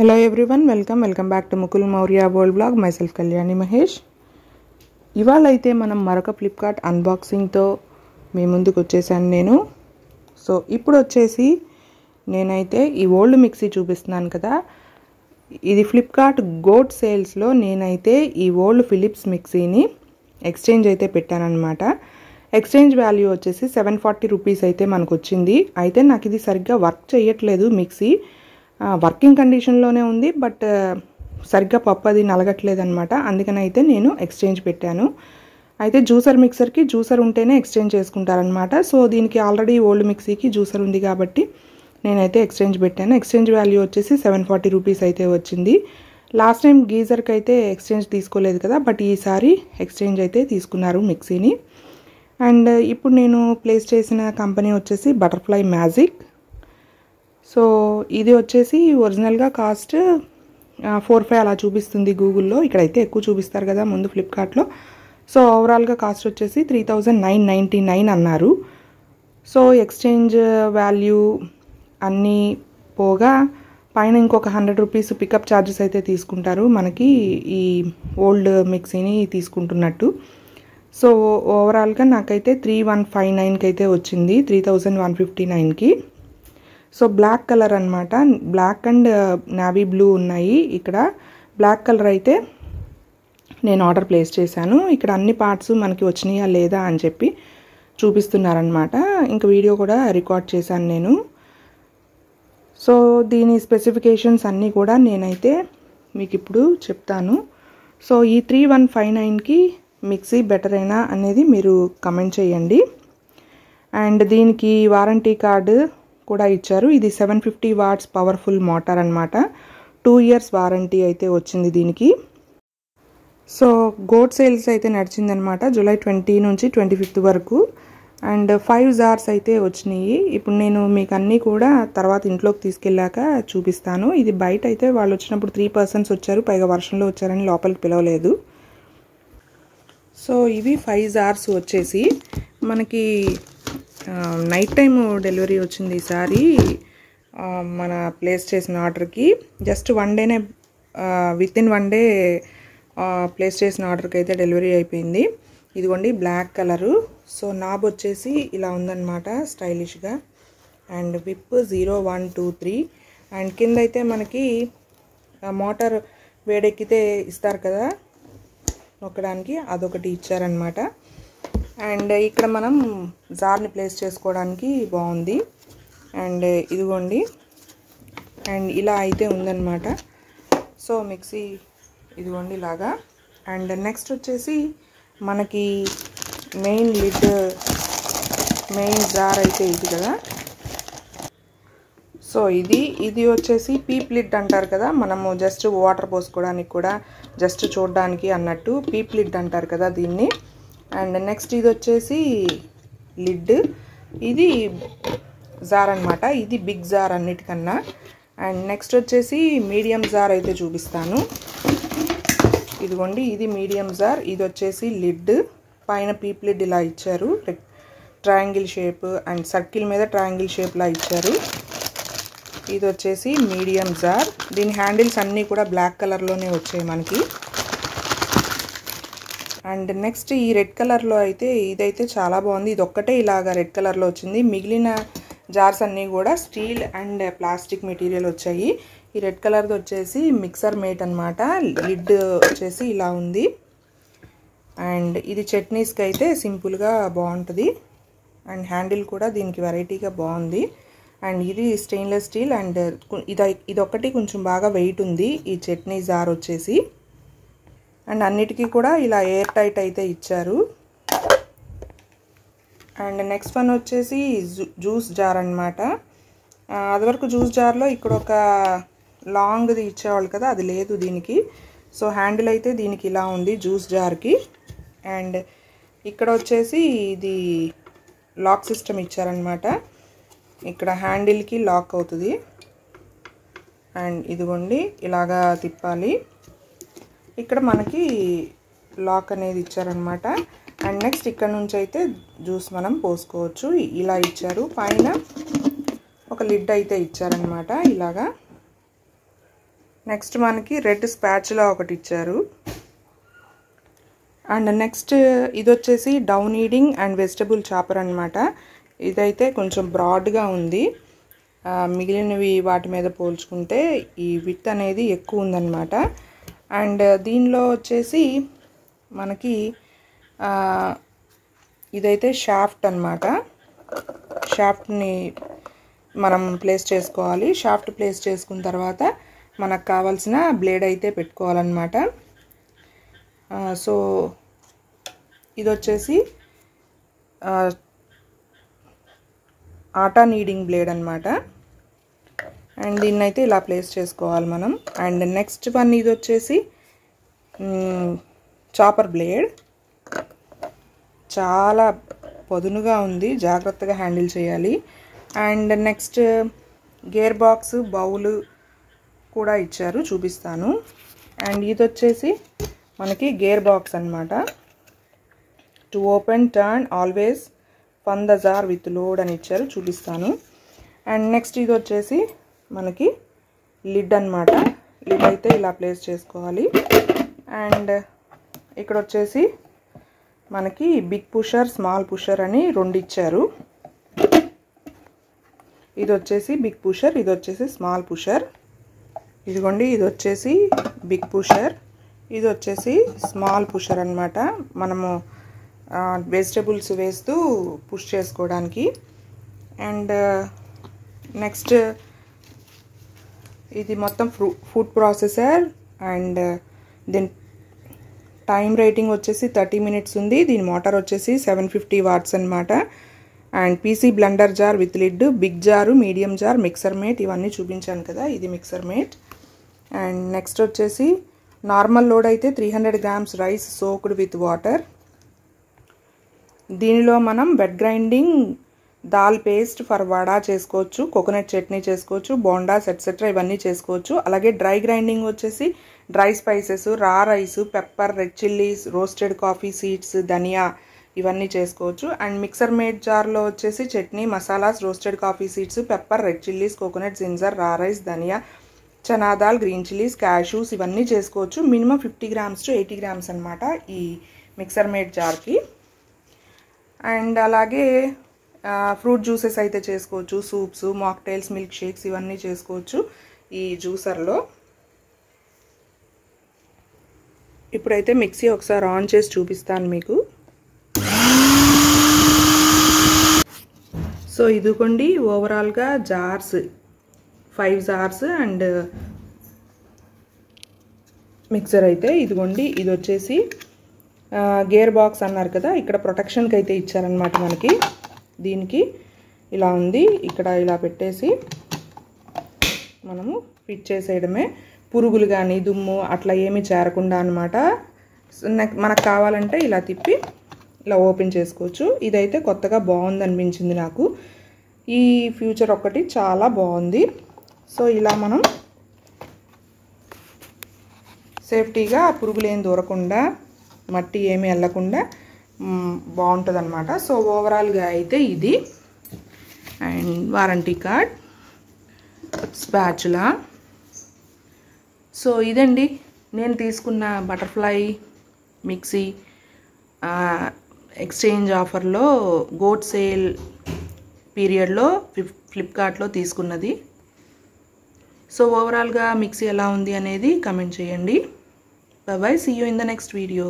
Hello everyone, welcome back to Mukul Maurya World Vlog. Myself Kalyani Mahesh. ఇవాళ అయితే మనం మరొక ఫ్లిప్కార్ట్ అన్బాక్సింగ్ తో మీ ముందుకు వచ్చేసాను నేను. సో ఇప్పుడు వచ్చేసి నేనైతే ఈ ఓల్డ్ మిక్సీ చూపిస్తున్నాను కదా. ఇది ఫ్లిప్కార్ట్ గోట్ సేల్స్ లో నేనైతే ఈ ఓల్డ్ ఫిలిప్స్ మిక్సీని ఎక్స్చేంజ్ అయితే పెట్టాను అన్నమాట. ఎక్స్చేంజ్ వాల్యూ వచ్చేసి 740 రూపీస్ అయితే మనకు వచ్చింది. అయితే నాకు ఇది సరిగ్గా వర్క్ చేయట్లేదు మిక్సీ. వర్కింగ్ కండిషన్లోనే ఉంది, బట్ సరిగ్గా పప్పు అది నలగట్లేదు అనమాట. అందుకని అయితే నేను ఎక్స్చేంజ్ పెట్టాను. అయితే మిక్సర్కి జ్యూసర్ ఉంటేనే ఎక్స్చేంజ్ చేసుకుంటారనమాట. సో దీనికి ఆల్రెడీ ఓల్డ్ మిక్సీకి జ్యూసర్ ఉంది కాబట్టి నేనైతే ఎక్స్చేంజ్ పెట్టాను. ఎక్స్చేంజ్ వాల్యూ వచ్చేసి 740 రూపీస్ అయితే వచ్చింది. లాస్ట్ టైం గీజర్కి అయితే ఎక్స్చేంజ్ తీసుకోలేదు కదా, బట్ ఈసారి ఎక్స్చేంజ్ అయితే తీసుకున్నారు మిక్సీని. అండ్ ఇప్పుడు నేను ప్లేస్ చేసిన కంపెనీ వచ్చేసి బటర్ఫ్లై మ్యాజిక్. సో ఇది వచ్చేసి ఒరిజినల్గా కాస్ట్ 45 అలా చూపిస్తుంది గూగుల్లో. ఇక్కడైతే ఎక్కువ చూపిస్తారు కదా ముందు ఫ్లిప్కార్ట్లో. సో ఓవరాల్గా కాస్ట్ వచ్చేసి 3999 అన్నారు. సో ఎక్స్చేంజ్ వాల్యూ అన్నీ పోగా పైన ఇంకొక 100 రూపీస్ పికప్ ఛార్జెస్ అయితే తీసుకుంటారు మనకి ఈ ఓల్డ్ మిక్సీని తీసుకుంటున్నట్టు. సో ఓవరాల్గా నాకైతే 3159కి అయితే వచ్చింది, 3159కి. సో బ్లాక్ కలర్ అనమాట. బ్లాక్ అండ్ నావీ బ్లూ ఉన్నాయి. ఇక్కడ బ్లాక్ కలర్ అయితే నేను ఆర్డర్ ప్లేస్ చేశాను. ఇక్కడ అన్ని పార్ట్స్ మనకి వచ్చినాయా లేదా అని చెప్పి చూపిస్తున్నారనమాట. ఇంకా వీడియో కూడా రికార్డ్ చేశాను నేను. సో దీని స్పెసిఫికేషన్స్ అన్నీ కూడా నేనైతే మీకు ఇప్పుడు చెప్తాను. సో ఈ 3159కి మిక్సీ బెటర్ అయినా అనేది మీరు కమెంట్ చేయండి. అండ్ దీనికి వారంటీ కార్డు కూడా ఇచ్చారు. ఇది 750 వాట్స్ పవర్ఫుల్ మోటార్ అనమాట. 2 years వారంటీ అయితే వచ్చింది దీనికి. సో గోట్ సేల్స్ అయితే నడిచిందనమాట జూలై 20 నుంచి 25 వరకు. అండ్ 5 జార్స్ అయితే వచ్చినాయి. ఇప్పుడు నేను మీకు అన్నీ కూడా తర్వాత ఇంట్లోకి తీసుకెళ్ళాక చూపిస్తాను. ఇది బయట అయితే వాళ్ళు వచ్చినప్పుడు 3 persons వచ్చారు, పైగా వర్షంలో వచ్చారని లోపలికి పిలవలేదు. సో ఇవి 5 జార్స్ వచ్చేసి మనకి నైట్ టైం డెలివరీ వచ్చింది ఈసారి. మన ప్లేస్ చేసిన ఆర్డర్కి జస్ట్ 1 డేనే, విత్ ఇన్ 1 డే ప్లేస్ చేసిన ఆర్డర్కి అయితే డెలివరీ అయిపోయింది. ఇదిగోండి బ్లాక్ కలరు. సో నాబ్ వచ్చేసి ఇలా ఉందన్నమాట స్టైలిష్గా. And whip 0 1 2 3. అండ్ కింద అయితే మనకి మోటార్ వేడెక్కితే ఇస్తారు కదా నొక్కడానికి, అదొకటి ఇచ్చారనమాట. అండ్ ఇక్కడ మనం జార్ని ప్లేస్ చేసుకోవడానికి బాగుంది. అండ్ ఇదిగోండి, అండ్ ఇలా అయితే ఉందన్నమాట. సో మిక్సీ ఇదిగోండి ఇలాగా. అండ్ నెక్స్ట్ వచ్చేసి మనకి మెయిన్ జార్ అయితే ఇది కదా. సో ఇది వచ్చేసి పీప్ లిడ్ అంటారు కదా, మనము జస్ట్ వాటర్ పోసుకోవడానికి కూడా జస్ట్ చూడడానికి అన్నట్టు పీప్ లిడ్ అంటారు కదా దీన్ని. అండ్ నెక్స్ట్ ఇది వచ్చేసి లిడ్. ఇది జార్ అనమాట, ఇది బిగ్ జార్ అన్నిటికన్నా. అండ్ నెక్స్ట్ వచ్చేసి మీడియం జార్ అయితే చూపిస్తాను. ఇదిగోండి ఇది మీడియం జార్. ఇది వచ్చేసి లిడ్, పైన పీప్ లిడ్ ఇలా ఇచ్చారు, ట్రయాంగిల్ షేప్ అండ్ సర్కిల్ మీద ట్రయాంగిల్ షేప్లా ఇచ్చారు. ఇది వచ్చేసి మీడియం జార్. దీని హ్యాండిల్స్ అన్నీ కూడా బ్లాక్ కలర్లోనే వచ్చాయి మనకి. అండ్ నెక్స్ట్ ఈ రెడ్ కలర్లో అయితే ఇదైతే చాలా బాగుంది. ఇది ఒక్కటే ఇలాగా రెడ్ కలర్లో వచ్చింది. మిగిలిన జార్స్ అన్నీ కూడా స్టీల్ అండ్ ప్లాస్టిక్ మెటీరియల్ వచ్చాయి. ఈ రెడ్ కలర్ది వచ్చేసి మిక్సర్ మేట్ అనమాట. లిడ్ వచ్చేసి ఇలా ఉంది. అండ్ ఇది చట్నీస్కి అయితే సింపుల్గా బాగుంటుంది. అండ్ హ్యాండిల్ కూడా దీనికి వెరైటీగా బాగుంది. అండ్ ఇది స్టెయిన్లెస్ స్టీల్. అండ్ ఇదొక్కటి కొంచెం బాగా వెయిట్ ఉంది ఈ చట్నీ జార్ వచ్చేసి. అండ్ అన్నిటికీ కూడా ఇలా ఎయిర్ టైట్ అయితే ఇచ్చారు. అండ్ నెక్స్ట్ వన్ వచ్చేసి జ్యూస్ జార్ అనమాట. అదివరకు జ్యూస్ జార్లో ఇక్కడ ఒక లాంగ్ది ఇచ్చేవాళ్ళు కదా, అది లేదు దీనికి. సో హ్యాండిల్ అయితే దీనికి ఇలా ఉంది జ్యూస్ జార్కి. అండ్ ఇక్కడ వచ్చేసి ఇది లాక్ సిస్టమ్ ఇచ్చారనమాట. ఇక్కడ హ్యాండిల్కి లాక్ అవుతుంది. అండ్ ఇదిగోండి ఇలాగా తిప్పాలి. ఇక్కడ మనకి లాక్ అనేది ఇచ్చారనమాట. అండ్ నెక్స్ట్ ఇక్కడ నుంచి అయితే జ్యూస్ మనం పోసుకోవచ్చు. ఇలా ఇచ్చారు. పైన ఒక లిడ్ అయితే ఇచ్చారనమాట ఇలాగా. నెక్స్ట్ మనకి రెడ్ స్పాచులా ఒకటి ఇచ్చారు. అండ్ నెక్స్ట్ ఇది వచ్చేసి డౌన్ ఈడింగ్ అండ్ వెజిటబుల్ చాపర్ అనమాట. ఇదైతే కొంచెం బ్రాడ్గా ఉంది, మిగిలినవి వాటి మీద పోల్చుకుంటే ఈ విడ్త్ అనేది ఎక్కువ ఉందన్నమాట. అండ్ దీనిలో వచ్చేసి మనకి ఇదైతే షాఫ్ట్ అనమాట. షాఫ్ట్ని మనం ప్లేస్ చేసుకోవాలి. షాఫ్ట్ ప్లేస్ చేసుకున్న తర్వాత మనకు కావాల్సిన బ్లేడ్ అయితే పెట్టుకోవాలన్నమాట. సో ఇది వచ్చేసి ఆటా నీడింగ్ బ్లేడ్ అనమాట. అండ్ దీన్ని అయితే ఇలా ప్లేస్ చేసుకోవాలి మనం. అండ్ నెక్స్ట్ వన్ ఇది వచ్చేసి చాపర్ బ్లేడ్. చాలా పొదునుగా ఉంది, జాగ్రత్తగా హ్యాండిల్ చేయాలి. And next gear box bowl కూడా ఇచ్చారు, చూపిస్తాను. అండ్ ఇది వచ్చేసి మనకి గేర్ బాక్స్ అనమాట. To open turn always fun the jar with load అని ఇచ్చారు, చూపిస్తాను. అండ్ నెక్స్ట్ ఇది వచ్చేసి మనకి లిడ్ అనమాట. లిడ్ అయితే ఇలా ప్లేస్ చేసుకోవాలి. అండ్ ఇక్కడ వచ్చేసి మనకి బిగ్ పుషర్ స్మాల్ పుషర్ అని రెండు ఇచ్చారు. ఇది వచ్చేసి బిగ్ పుషర్, ఇది వచ్చేసి స్మాల్ పుషర్. ఇదిగోండి, ఇది వచ్చేసి బిగ్ పుషర్, ఇది వచ్చేసి స్మాల్ పుషర్ అనమాట. మనము వెజిటబుల్స్ వేస్తూ పుష్ చేసుకోవడానికి. అండ్ నెక్స్ట్ ఇది మొత్తం ఫుడ్ ప్రాసెసర్. అండ్ దీని టైం రేటింగ్ వచ్చేసి 30 minutes ఉంది. దీని మోటార్ వచ్చేసి 750 watts అనమాట. And PC blender jar with lid, big jar, medium jar, mixer mate ఇవన్నీ చూపించాను కదా, ఇది మిక్సర్ మేట్. అండ్ నెక్స్ట్ వచ్చేసి నార్మల్ లోడ్ అయితే 300 grams rice soaked with water. దీనిలో మనం wet grinding dal paste for vada చేసుకోవచ్చు, కోకోనట్ చట్నీ చేసుకోవచ్చు, బోండాస్ ఎట్సెట్రా ఇవన్నీ చేసుకోవచ్చు. అలాగే డ్రై గ్రైండింగ్ వచ్చేసి dry spices, raw rice, pepper, red chillies, roasted coffee seeds, dhania ఇవన్నీ చేసుకోవచ్చు. అండ్ మిక్సర్ మేడ్ జార్లో వచ్చేసి chutney, masalas, roasted coffee seeds, pepper, red chillies, coconut ginger, raw rice, dhania, chana dal, green chillies, cashews ఇవన్నీ చేసుకోవచ్చు. మినిమం 50 grams to 80 grams అనమాట ఈ mixer made జార్కి. And అలాగే fruit juices అయితే చేసుకోవచ్చు, సూప్స్, మాక్టైల్స్, మిల్క్ షేక్స్ ఇవన్నీ చేసుకోవచ్చు ఈ జ్యూసర్లో. ఇప్పుడైతే మిక్సీ ఒకసారి ఆన్ చేసి చూపిస్తాను మీకు. సో ఇదిగోండి ఓవరాల్గా జార్స్ 5 జార్స్ అండ్ మిక్సర్ అయితే ఇదిగోండి. ఇది వచ్చేసి గేర్ బాక్స్ అన్నారు కదా, ఇక్కడ ప్రొటెక్షన్కి అయితే ఇచ్చారనమాట మనకి. దీనికి ఇలా ఉంది, ఇక్కడ ఇలా పెట్టేసి మనము ఫిట్ చేసేయడమే. పురుగులు కానీ దుమ్ము అట్లా ఏమీ చేరకుండా అనమాట. మనకు కావాలంటే ఇలా తిప్పి ఇలా ఓపెన్ చేసుకోవచ్చు. ఇదైతే కొత్తగా బాగుంది అనిపించింది నాకు. ఈ ఫ్యూచర్ ఒకటి చాలా బాగుంది. సో ఇలా మనం సేఫ్టీగా పురుగులు ఏం దూరకుండా మట్టి ఏమీ వెళ్ళకుండా బాగుంటుంది అనమాట. సో ఓవరాల్గా అయితే ఇది. And warranty card, spatula. So ఇదండి నేను తీసుకున్న బటర్ఫ్లై మిక్సీ ఎక్స్చేంజ్ ఆఫర్లో గోట్ సేల్ పీరియడ్లో ఫ్లిప్కార్ట్లో తీసుకున్నది. సో ఓవరాల్గా మిక్సీ ఎలా ఉంది అనేది కమెంట్ చేయండి. Bye, see you in the next video.